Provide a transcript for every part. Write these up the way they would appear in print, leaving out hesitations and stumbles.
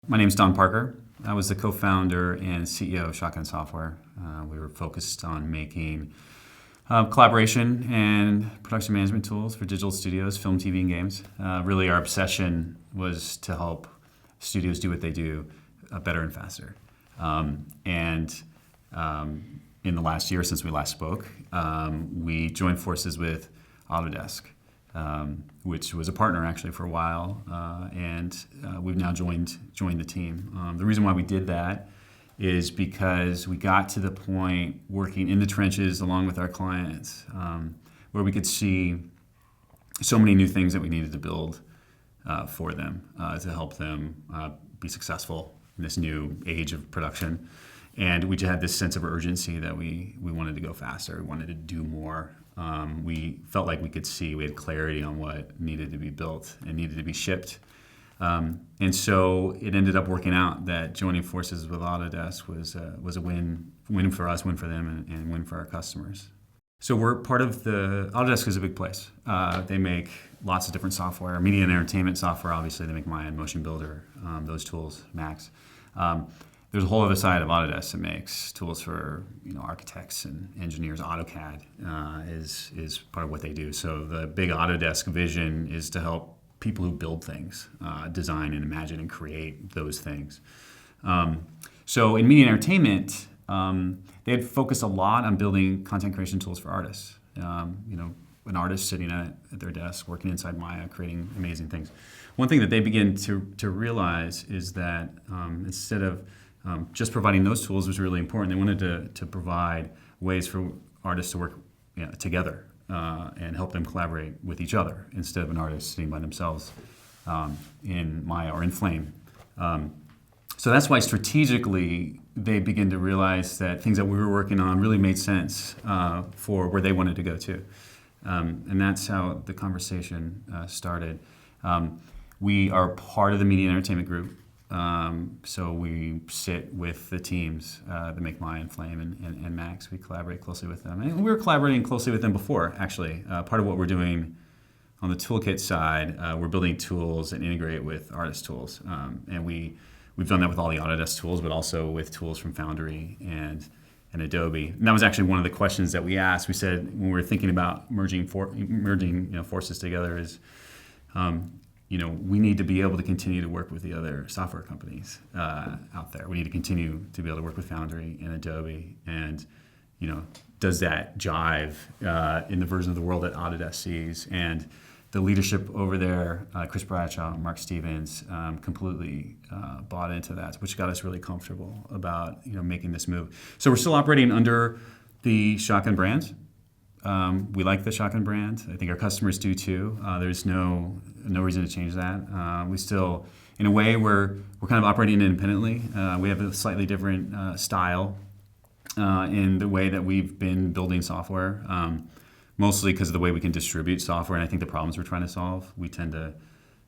My name's Don Parker. I was the co-founder and CEO of Shotgun Software. We were focused on making collaboration and production management tools for digital studios, film, TV, and games. Really, our obsession was to help studios do what they do better and faster. In the last year since we last spoke, we joined forces with Autodesk, which was a partner actually for a while, and we've now joined the team. The reason why we did that is because we got to the point working in the trenches along with our clients, where we could see so many new things that we needed to build for them to help them be successful in this new age of production. And we just had this sense of urgency that we wanted to go faster, we wanted to do more. We felt like we had clarity on what needed to be built and needed to be shipped. And so it ended up working out that joining forces with Autodesk was a win for us, win for them, and win for our customers. So we're part of Autodesk is a big place. They make lots of different software, media and entertainment software, obviously. They make Maya and Motion Builder, those tools, Max. There's a whole other side of Autodesk that makes tools for architects and engineers. AutoCAD is part of what they do. So the big Autodesk vision is to help people who build things, design and imagine and create those things. So in media and entertainment, they had focused a lot on building content creation tools for artists. An artist sitting at their desk, working inside Maya, creating amazing things. One thing that they begin to realize is that instead of just providing those tools was really important, they wanted to provide ways for artists to work together and help them collaborate with each other instead of an artist sitting by themselves in Maya or in Flame. So that's why strategically they begin to realize that things that we were working on really made sense for where they wanted to go to. And that's how the conversation started. We are part of the media and entertainment group. So we sit with the teams that make Maya and Flame and Max. We collaborate closely with them. And we were collaborating closely with them before, actually. Part of what we're doing on the toolkit side, we're building tools that integrate with artist tools. And we've done that with all the Autodesk tools, but also with tools from Foundry and Adobe. And that was actually one of the questions that we asked. We said when we were thinking about merging forces together is, we need to be able to continue to work with the other software companies out there. We need to continue to be able to work with Foundry and Adobe. And, does that jive in the version of the world that Autodesk sees? And the leadership over there, Chris Bradshaw, Mark Stevens, completely bought into that, which got us really comfortable about making this move. So we're still operating under the Shotgun brand. We like the Shotgun brand. I think our customers do too. There's no reason to change that. We still, in a way, we're kind of operating independently. We have a slightly different style in the way that we've been building software. Mostly because of the way we can distribute software, and I think the problems we're trying to solve. We tend to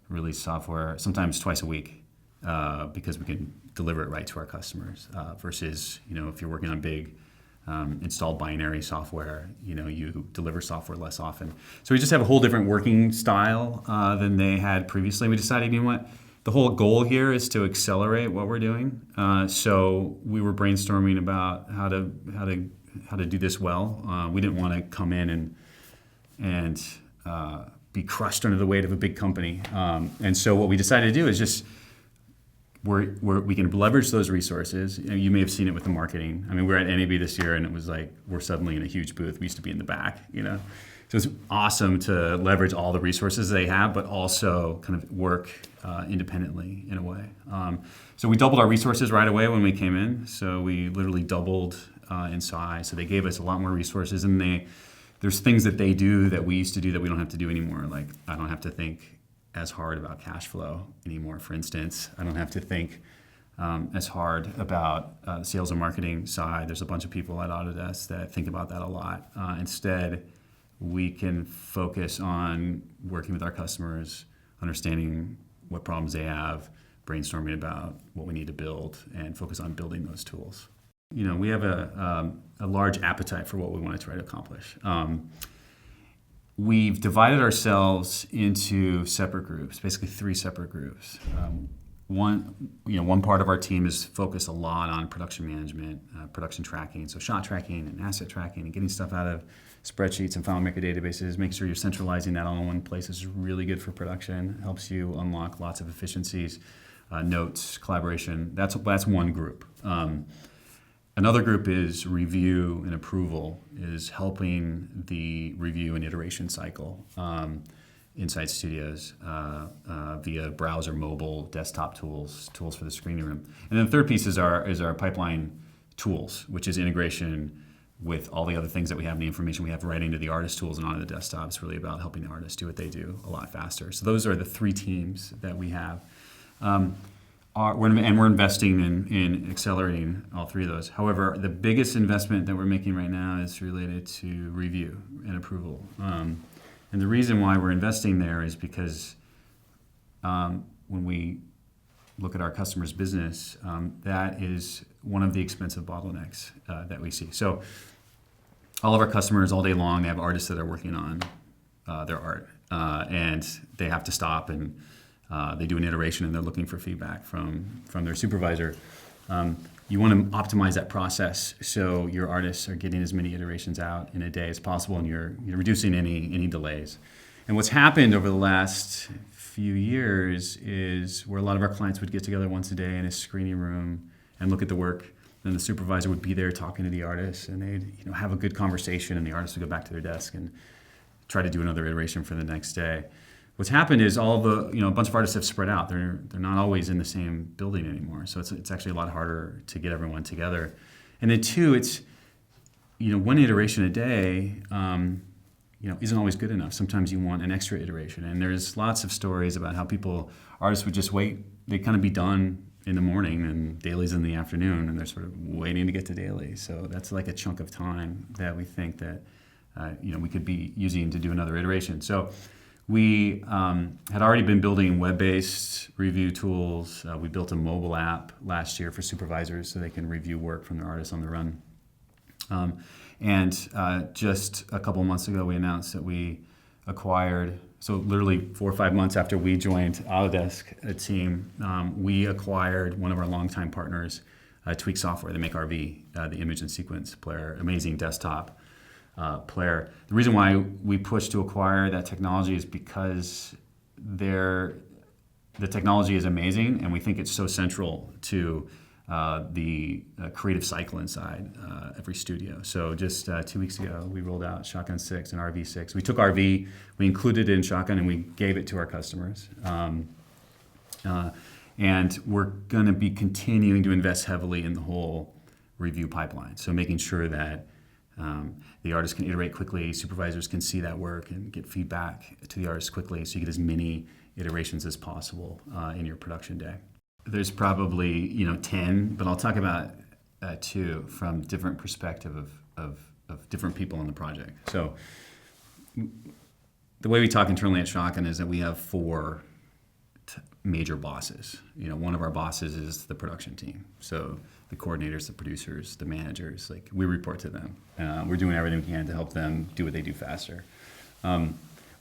release software sometimes twice a week because we can deliver it right to our customers. Versus, if you're working on big installed binary software, you deliver software less often. So we just have a whole different working style than they had previously. We decided, the whole goal here is to accelerate what we're doing. So we were brainstorming about how to do this well. We didn't want to come in and be crushed under the weight of a big company. And so what we decided to do is just we can leverage those resources. You may have seen it with the marketing. We're at NAB this year, and it was like we're suddenly in a huge booth. We used to be in the back, So it's awesome to leverage all the resources they have, but also kind of work independently in a way. So we doubled our resources right away when we came in. So we literally doubled in size. So they gave us a lot more resources, and there's things that they do that we used to do that we don't have to do anymore. Like I don't have to think as hard about cash flow anymore, for instance. I don't have to think as hard about the sales and marketing side. There's a bunch of people at Autodesk that think about that a lot. Instead, we can focus on working with our customers, understanding what problems they have, brainstorming about what we need to build, and focus on building those tools. We have a large appetite for what we want to try to accomplish. We've divided ourselves into separate groups, basically 3 separate groups. one part of our team is focused a lot on production management, production tracking, so shot tracking and asset tracking and getting stuff out of spreadsheets and FileMaker databases. Making sure you're centralizing that all in one place is really good for production. Helps you unlock lots of efficiencies, notes, collaboration. That's one group. Another group is review and approval, is helping the review and iteration cycle inside studios via browser, mobile, desktop tools for the screening room. And then the third piece is our pipeline tools, which is integration with all the other things that we have and the information we have right into the artist tools and onto the desktop. It's really about helping the artists do what they do a lot faster. So those are the three teams that we have. We're investing in accelerating all three of those. However, the biggest investment that we're making right now is related to review and approval. And the reason why we're investing there is because when we look at our customers' business, that is one of the expensive bottlenecks that we see. So all of our customers all day long, they have artists that are working on their art, and they have to stop and they do an iteration and they're looking for feedback from their supervisor. You want to optimize that process so your artists are getting as many iterations out in a day as possible, and you're reducing any delays. And what's happened over the last few years is where a lot of our clients would get together once a day in a screening room and look at the work. Then the supervisor would be there talking to the artists, and they'd have a good conversation, and the artist would go back to their desk and try to do another iteration for the next day. What's happened is a bunch of artists have spread out. They're not always in the same building anymore, so it's actually a lot harder to get everyone together. And then two, it's one iteration a day isn't always good enough. Sometimes you want an extra iteration, and there's lots of stories about how artists would just wait. They'd kind of be done in the morning and dailies in the afternoon, and they're sort of waiting to get to daily. So that's like a chunk of time that we think that we could be using to do another iteration. So we had already been building web-based review tools. We built a mobile app last year for supervisors so they can review work from their artists on the run. And just a couple months ago, we announced that we acquired, so literally 4 or 5 months after we joined Autodesk, a team, we acquired one of our longtime partners, Tweak Software. They make RV, the image and sequence player, amazing desktop player. The reason why we pushed to acquire that technology is because the technology is amazing, and we think it's so central to the creative cycle inside every studio. So just 2 weeks ago, we rolled out Shotgun 6 and RV 6. We took RV, we included it in Shotgun, and we gave it to our customers. And we're going to be continuing to invest heavily in the whole review pipeline. So making sure that the artists can iterate quickly, supervisors can see that work and get feedback to the artists quickly, so you get as many iterations as possible in your production day. There's probably 10, but I'll talk about 2 from different perspective of different people in the project. So the way we talk internally at Shotgun is that we have 4 major bosses. One of our bosses is the production team. So the coordinators, the producers, the managers, we report to them. We're doing everything we can to help them do what they do faster.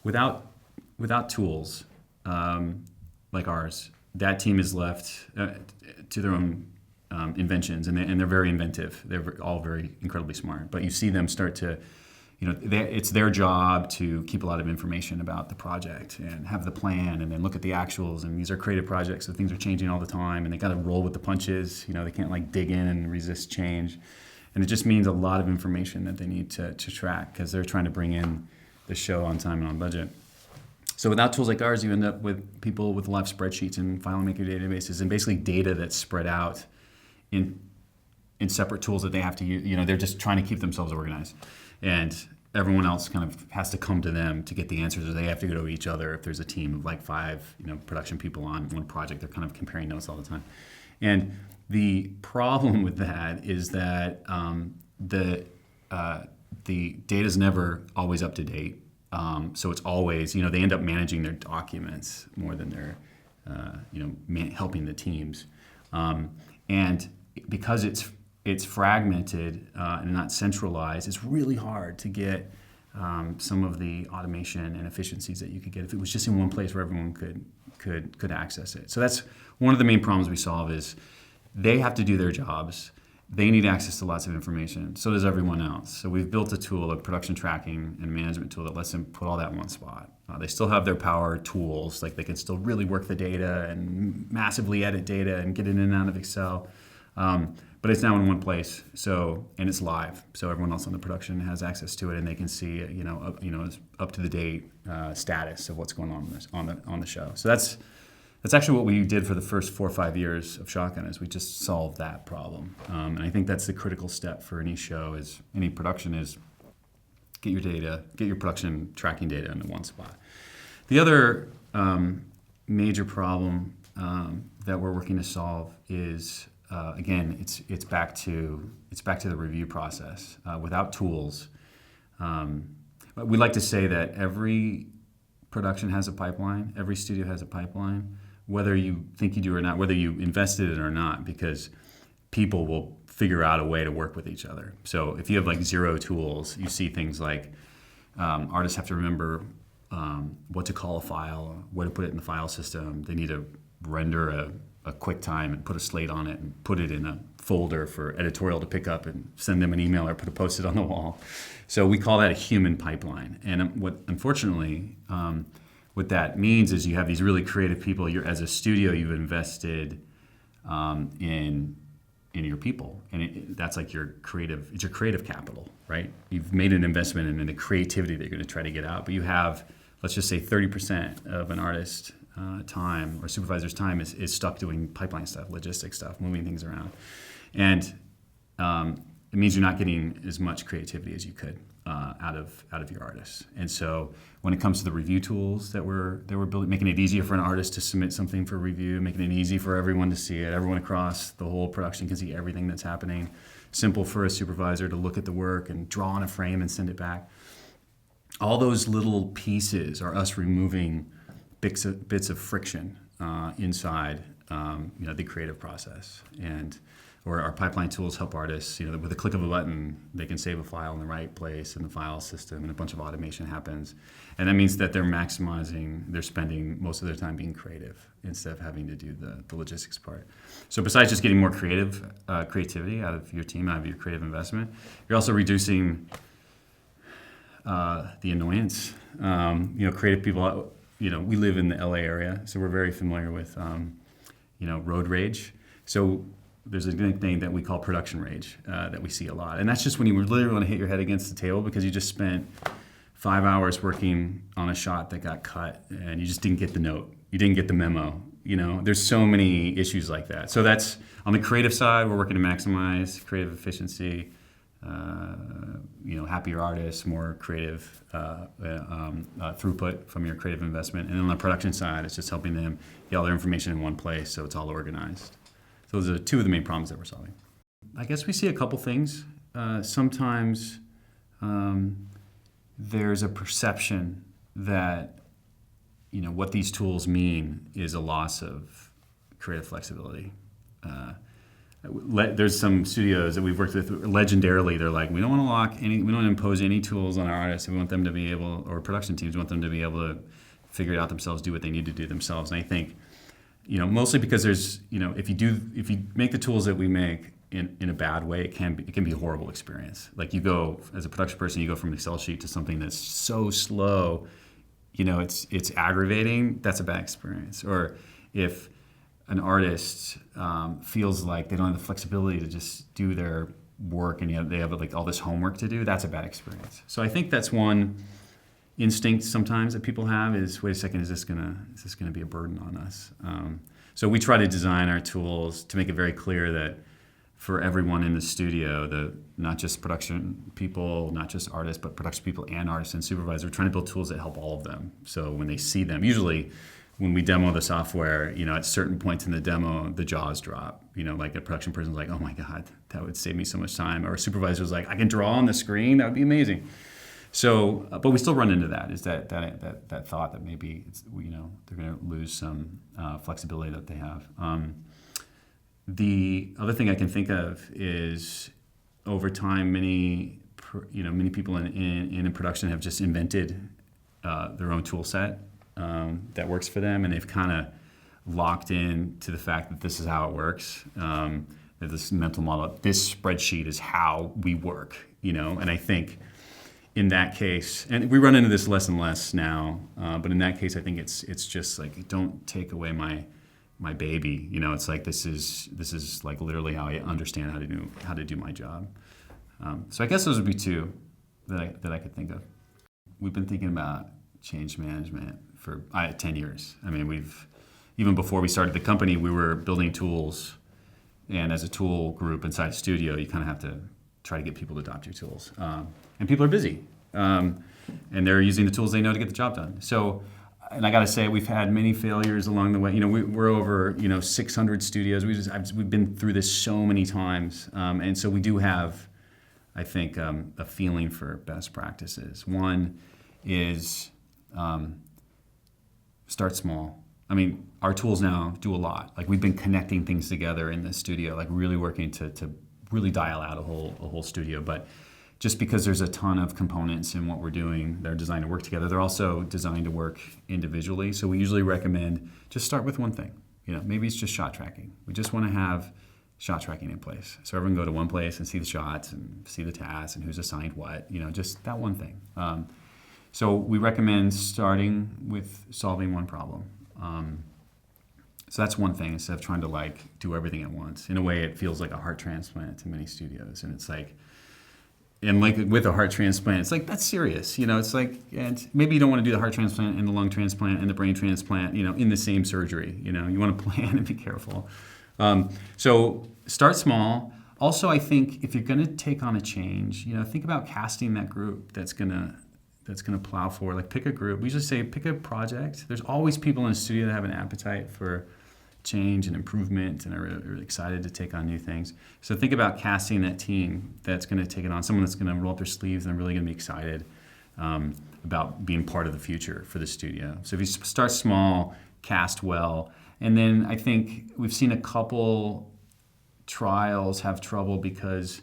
Without tools like ours, that team is left to their own inventions, and they're very inventive. They're all very incredibly smart. But you see them start to, it's their job to keep a lot of information about the project and have the plan, and then look at the actuals. And these are creative projects, so things are changing all the time, and they got to roll with the punches. They can't dig in and resist change. And it just means a lot of information that they need to track, because they're trying to bring in the show on time and on budget. So without tools like ours, you end up with people with a lot of spreadsheets and FileMaker databases, and basically data that's spread out in separate tools that they have to use. They're just trying to keep themselves organized, and everyone else kind of has to come to them to get the answers, or they have to go to each other. If there's a team of 5 production people on one project, they're kind of comparing notes all the time. And the problem with that is that the data's never always up to date. So it's always, they end up managing their documents more than they're, helping the teams. And because it's fragmented and not centralized, it's really hard to get some of the automation and efficiencies that you could get if it was just in one place where everyone could could access it. So that's one of the main problems we solve is they have to do their jobs. They need access to lots of information. So does everyone else. So we've built a tool, a production tracking and management tool that lets them put all that in one spot. They still have their power tools, like they can still really work the data and massively edit data and get it in and out of Excel. But it's now in one place, and it's live. So everyone else on the production has access to it, and they can see, up to the date status of what's going on the show. So that's actually what we did for the first 4 or 5 years of Shotgun, is we just solved that problem. And I think that's the critical step for any show, is any production, is get your production tracking data into one spot. The other major problem that we're working to solve is, again, it's back to the review process. Without tools, but we like to say that every production has a pipeline, every studio has a pipeline, whether you think you do or not, whether you invested in it or not, because people will figure out a way to work with each other. So if you have like 0 tools, you see things like artists have to remember what to call a file, where to put it in the file system. They need to render a QuickTime and put a slate on it and put it in a folder for editorial to pick up and send them an email or put a post-it on the wall. So we call that a human pipeline. And unfortunately, what that means is you have these really creative people. As a studio, you've invested in your people, and that's like your creative capital, right? You've made an investment in the creativity that you're going to try to get out, but you have, let's just say 30% of an artist time or supervisor's time is stuck doing pipeline stuff, logistics stuff, moving things around. And it means you're not getting as much creativity as you could out of your artists. And so when it comes to the review tools that we're building, making it easier for an artist to submit something for review, making it easy for everyone to see it, everyone across the whole production can see everything that's happening, simple for a supervisor to look at the work and draw on a frame and send it back. All those little pieces are us removing bits of friction inside the creative process. Or our pipeline tools help artists, with a click of a button, they can save a file in the right place in the file system, and a bunch of automation happens. And that means that they're spending most of their time being creative instead of having to do the logistics part. So besides just getting more creativity out of your team, out of your creative investment, you're also reducing the annoyance. Creative people, we live in the LA area, so we're very familiar with, road rage. So there's a nickname that we call production rage that we see a lot. And that's just when you literally want to hit your head against the table because you just spent 5 hours working on a shot that got cut and you just didn't get the note. You didn't get the memo. There's so many issues like that. So that's on the creative side, we're working to maximize creative efficiency, happier artists, more creative throughput from your creative investment. And on the production side, it's just helping them get all their information in one place so it's all organized. So those are 2 of the main problems that we're solving. I guess we see a couple things. Sometimes there's a perception that what these tools mean is a loss of creative flexibility. There's some studios that we've worked with. Legendarily, they're like, we don't want to we don't want to impose any tools on our artists. We want them to be able, or production teams want them to be able to figure it out themselves, do what they need to do themselves. And I think, mostly because there's, if you make the tools that we make in a bad way, it can be a horrible experience. Like you go, as a production person, you go from an Excel sheet to something that's so slow, it's aggravating. That's a bad experience. Or if an artist feels like they don't have the flexibility to just do their work and they have like all this homework to do, that's a bad experience. So I think that's one instinct sometimes that people have is, wait a second, is this gonna be a burden on us? So we try to design our tools to make it very clear that for everyone in the studio, not just production people, not just artists, but production people and artists and supervisors, we're trying to build tools that help all of them. So when they see them, usually when we demo the software, at certain points in the demo, the jaws drop. Like a production person's like, oh my God, that would save me so much time. Or a supervisor's like, I can draw on the screen, that would be amazing. So, but we still run into that, is that thought that maybe they're going to lose some flexibility that they have. The other thing I can think of is over time, many people in production have just invented their own tool set. that works for them, and they've kind of locked in to the fact that this is how it works. This mental model, this spreadsheet is how we work, and I think in that case, and we run into this less and less now, but in that case, I think it's just like, don't take away my baby. It's like this is like literally how I understand how to do my job. So I guess those would be two that I could think of. We've been thinking about change management for 10 years. I mean, even before we started the company, we were building tools, and as a tool group inside a studio, you kind of have to try to get people to adopt your tools. And people are busy, and they're using the tools they know to get the job done. So, and I got to say, we've had many failures along the way. We're over 600 studios. We've been through this so many times, and so we do have, I think, a feeling for best practices. One is start small. I mean, our tools now do a lot. Like, we've been connecting things together in the studio, like really working to really dial out a whole studio. But just because there's a ton of components in what we're doing, they're designed to work together. They're also designed to work individually. So we usually recommend just start with one thing. Maybe it's just shot tracking. We just want to have shot tracking in place. So everyone go to one place and see the shots and see the tasks and who's assigned what, just that one thing. So we recommend starting with solving one problem. So that's one thing, instead of trying to do everything at once. In a way, it feels like a heart transplant to many studios. And it's like, and with a heart transplant, it's like, that's serious. It's like, and maybe you don't want to do the heart transplant and the lung transplant and the brain transplant, in the same surgery. You want to plan and be careful. So start small. Also, I think if you're going to take on a change, think about casting that group that's going to plow forward. Pick a group. We usually say pick a project. There's always people in a studio that have an appetite for change and improvement and are really excited to take on new things. So think about casting that team that's going to take it on, someone that's going to roll up their sleeves and really going to be excited about being part of the future for the studio. So if you start small, cast well, and then I think we've seen a couple trials have trouble because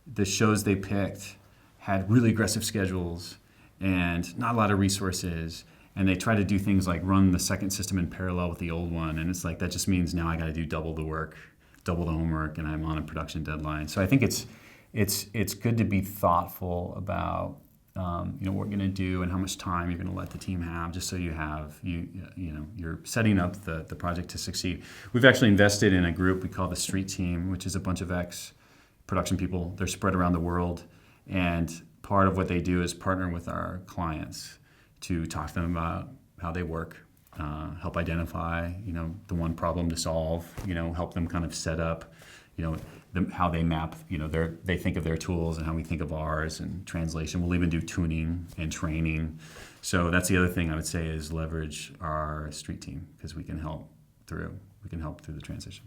the shows they picked had really aggressive schedules and not a lot of resources, and they try to do things like run the second system in parallel with the old one, and it's like, that just means now I got to do double the work, double the homework, and I'm on a production deadline. So I think it's good to be thoughtful about what you're going to do and how much time you're going to let the team have, just so you're setting up the project to succeed. We've actually invested in a group we call the Street Team, which is a bunch of ex-production people. They're spread around the world, and part of what they do is partner with our clients to talk to them about how they work, help identify, the one problem to solve, help them kind of set up, how they map, they think of their tools and how we think of ours, and translation. We'll even do tuning and training. So that's the other thing I would say is leverage our Street Team, because we can help through the transition.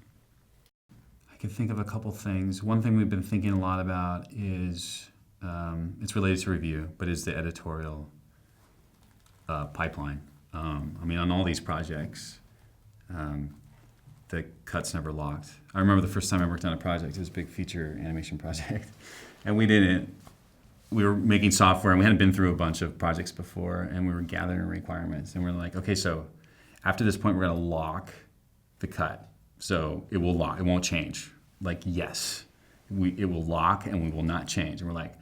I can think of a couple things. One thing we've been thinking a lot about is, it's related to review, but is the editorial pipeline. On all these projects, the cut's never locked. I remember the first time I worked on a project, it was a big feature animation project, and we were making software, and we hadn't been through a bunch of projects before, and we were gathering requirements, and we're like, okay, so after this point, we're going to lock the cut. So it will lock, it won't change. Yes, it will lock, and we will not change. And we're like,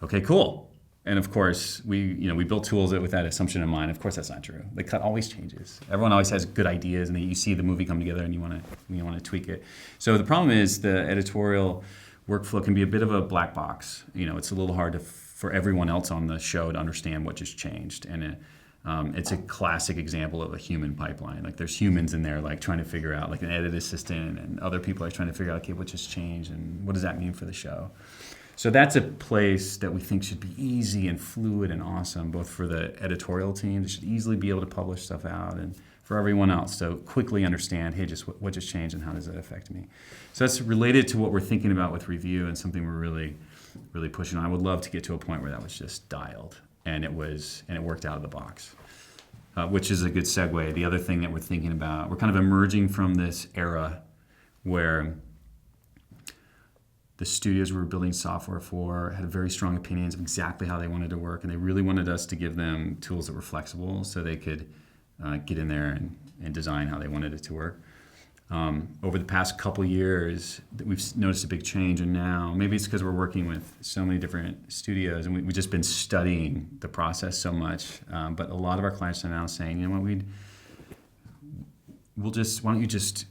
okay, cool. And of course, we built tools with that assumption in mind. Of course, that's not true. The cut always changes. Everyone always has good ideas, and then you see the movie come together, and you want to tweak it. So the problem is the editorial workflow can be a bit of a black box. It's a little hard for everyone else on the show to understand what just changed, and it's a classic example of a human pipeline. There's humans in there, trying to figure out, an edit assistant, and other people are trying to figure out, okay, what just changed, and what does that mean for the show? So that's a place that we think should be easy and fluid and awesome, both for the editorial team, they should easily be able to publish stuff out, and for everyone else to quickly understand, hey, just what just changed and how does that affect me? So that's related to what we're thinking about with review, and something we're really, really pushing on. I would love to get to a point where that was just dialed, and it worked out of the box, which is a good segue. The other thing that we're thinking about, we're kind of emerging from this era where the studios we were building software for had very strong opinions of exactly how they wanted to work, and they really wanted us to give them tools that were flexible so they could get in there and design how they wanted it to work. Over the past couple years, we've noticed a big change, and now maybe it's because we're working with so many different studios, and we've just been studying the process so much. But a lot of our clients are now saying, you know what, why don't you just,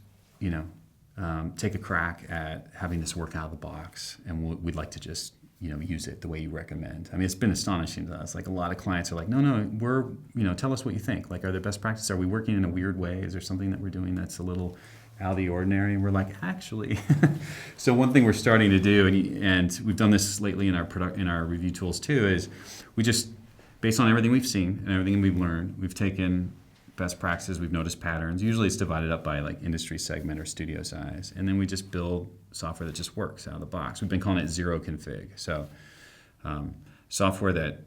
take a crack at having this work out of the box, and we'd like to just, use it the way you recommend. I mean, it's been astonishing to us. Like, a lot of clients are like, no, tell us what you think. Like, are there best practices? Are we working in a weird way? Is there something that we're doing that's a little out of the ordinary? And we're like, actually. So one thing we're starting to do, and we've done this lately in our review tools too, is we just, based on everything we've seen and everything we've learned, we've taken best practices, we've noticed patterns. Usually it's divided up by like industry segment or studio size, and then we just build software that just works out of the box. We've been calling it zero config. So software that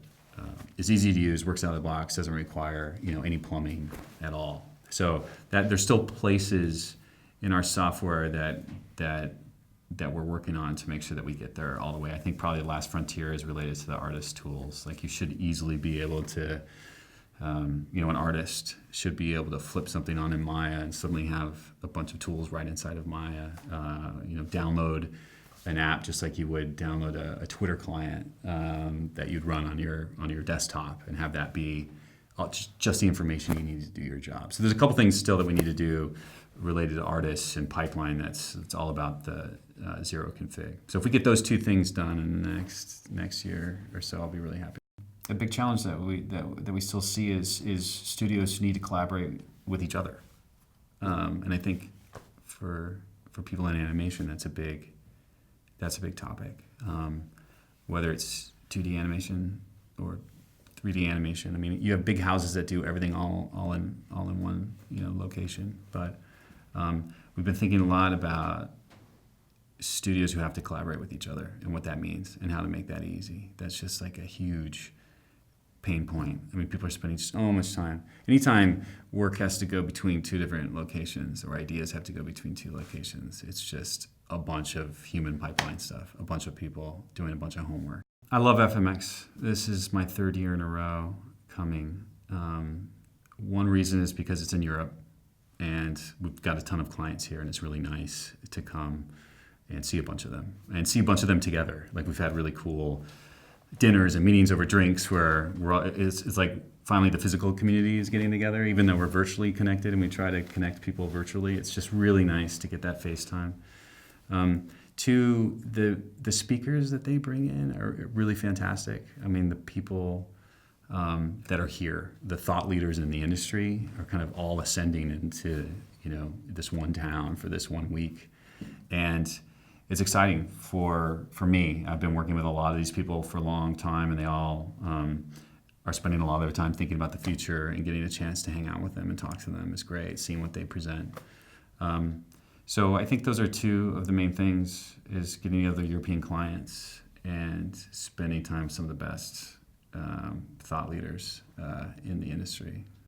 is easy to use, works out of the box, doesn't require any plumbing at all. So that there's still places in our software that we're working on to make sure that we get there all the way. I think probably the last frontier is related to the artist tools. Like, you should easily be able to, an artist should be able to flip something on in Maya and suddenly have a bunch of tools right inside of Maya. Download an app just like you would download a Twitter client that you'd run on your desktop, and have that be just the information you need to do your job. So there's a couple things still that we need to do related to artists and pipeline. It's all about the zero config. So if we get those two things done in the next year or so, I'll be really happy. A big challenge that we still see is studios need to collaborate with each other, and I think for people in animation, that's a big topic. Whether it's 2D animation or 3D animation. I mean, you have big houses that do everything all in one location, but we've been thinking a lot about studios who have to collaborate with each other and what that means and how to make that easy. That's just like a huge pain point. I mean, people are spending so much time. Anytime work has to go between two different locations, or ideas have to go between two locations, it's just a bunch of human pipeline stuff, a bunch of people doing a bunch of homework. I love FMX. This is my third year in a row coming. One reason is because it's in Europe, and we've got a ton of clients here, and it's really nice to come and see a bunch of them together. Like, we've had really cool dinners and meetings over drinks where it's like finally the physical community is getting together, even though we're virtually connected and we try to connect people virtually. It's just really nice to get that FaceTime. The speakers that they bring in are really fantastic. I mean, the people that are here, the thought leaders in the industry, are kind of all ascending into this one town for this 1 week, and it's exciting for me. I've been working with a lot of these people for a long time, and they all are spending a lot of their time thinking about the future, and getting a chance to hang out with them and talk to them is great, seeing what they present. So I think those are two of the main things, is getting other European clients and spending time with some of the best thought leaders in the industry.